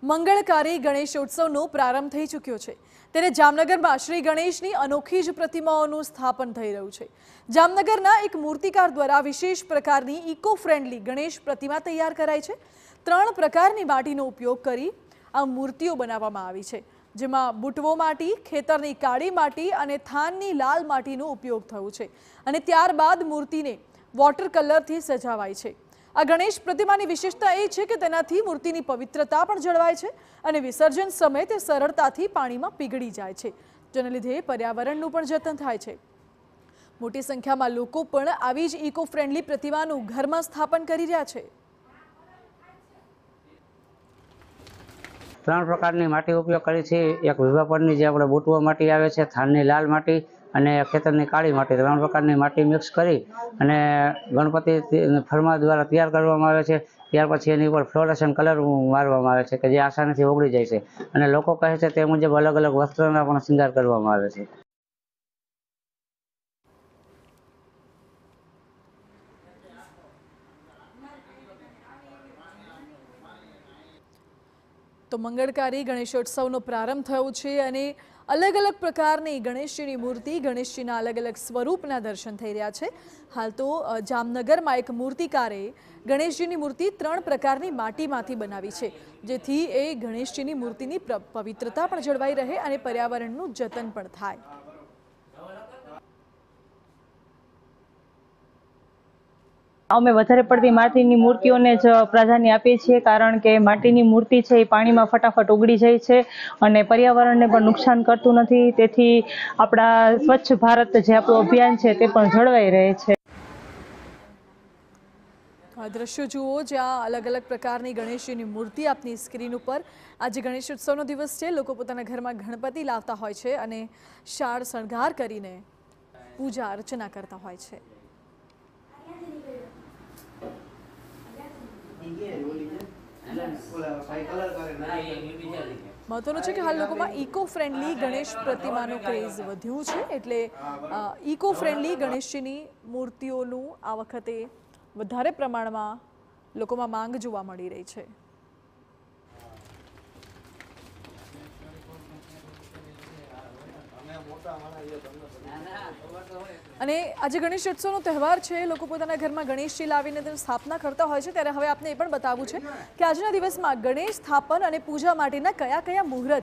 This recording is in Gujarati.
મંગળકારી ગણેશોત્સવનો પ્રારંભ થઈ ચૂક્યો છે ત્યારે જામનગરમાં શ્રી ગણેશની અનોખી જ પ્રતિમાઓનું સ્થાપન થઈ રહ્યું છે। જામનગરના એક મૂર્તિકાર દ્વારા વિશેષ પ્રકારની ઇકો ફ્રેન્ડલી ગણેશ પ્રતિમા તૈયાર કરાઈ છે। 3 પ્રકારની માટીનો ઉપયોગ કરી આ મૂર્તિઓ બનાવવામાં આવી છે, જેમાં બુટવો માટી, ખેતરની કાળી માટી અને થાનની લાલ માટીનો ઉપયોગ થયો છે અને ત્યારબાદ મૂર્તિને વોટર કલરથી સજાવાઈ છે। આ ગણેશ પ્રતિમાની વિશેષતા એ છે કે તેનાથી મૂર્તિની પવિત્રતા પણ જળવાય છે અને વિસર્જન સમયે તે સરળતાથી પાણીમાં પીગળી જાય છે, જેને લીધે પર્યાવરણનું પણ જતન થાય છે। મોટી સંખ્યામાં લોકો પણ આવી જ ઇકો ફ્રેન્ડલી પ્રતિમાનું ઘરમાં સ્થાપન કરી રહ્યા છે। 3 પ્રકારની માટી ઉપયોગ કરી છે। એક વિવાપરની જે આપણે બુટવો માટી આવે છે, થાનની લાલ માટી અને ખેતરની કાળી માટી, 3 પ્રકારની માટી મિક્સ કરી અને ગણપતિ ફરમા દ્વારા તૈયાર કરવામાં આવે છે। ત્યાર પછી એની ઉપર ફ્લોરેસન્ટ કલર મારવામાં આવે છે કે જે આસાનીથી ઓગળી જાય છે અને લોકો કહે છે તે મુજબ અલગ અલગ વસ્ત્રોના પણ શૃંગાર કરવામાં આવે છે। તો મંગળકારી ગણેશોત્સવનો પ્રારંભ થયો છે અને અલગ અલગ પ્રકારની ગણેશજીની મૂર્તિ, ગણેશજીના અલગ અલગ સ્વરૂપના દર્શન થઈ રહ્યા છે। હાલ તો જામનગરમાં એક મૂર્તિકારે ગણેશજીની મૂર્તિ 3 પ્રકારની માટીમાંથી બનાવી છે, જેથી એ ગણેશજીની મૂર્તિની પવિત્રતા પણ જળવાઈ રહે અને પર્યાવરણનું જતન પણ થાય। અમે વધારે પડતી માટીની મૂર્તિઓને જ પ્રાધાન્ય આપીએ છીએ, કારણ કે માટીની મૂર્તિ છે એ પાણીમાં ફટાફટ ઓગળી જાય છે અને પર્યાવરણને પણ નુકસાન કરતું નથી। તેથી આપણા સ્વચ્છ ભારત જે આપણું અભિયાન છે તે પણ જળવાઈ રહે છે। આ દ્રશ્યો જુઓ જ્યાં અલગ અલગ પ્રકારની ગણેશજીની મૂર્તિ આપની સ્ક્રીન ઉપર। આજે ગણેશોત્સવનો દિવસ છે, લોકો પોતાના ઘરમાં ગણપતિ લાવતા હોય છે અને શાળ શણગાર કરીને પૂજા અર્ચના કરતા હોય છે। મહત્વનું છે કે હાલ લોકોમાં ઇકો ફ્રેન્ડલી ગણેશ પ્રતિમાનો ક્રેઝ વધ્યું છે, એટલે ઇકો ફ્રેન્ડલી ગણેશજીની મૂર્તિઓનું આ વખતે વધારે પ્રમાણમાં લોકોમાં માંગ જોવા મળી રહી છે। અને આજે ગણેશોત્સવનો તહેવાર છે, લોકો પોતાના ઘરમાં ગણેશજી લાવીને તેની સ્થાપના કરતા હોય છે, ત્યારે હવે આપને એ પણ બતાવવું છે કે આજના દિવસમાં ગણેશ સ્થાપન અને પૂજા માટેના કયા કયા મુહૂર્ત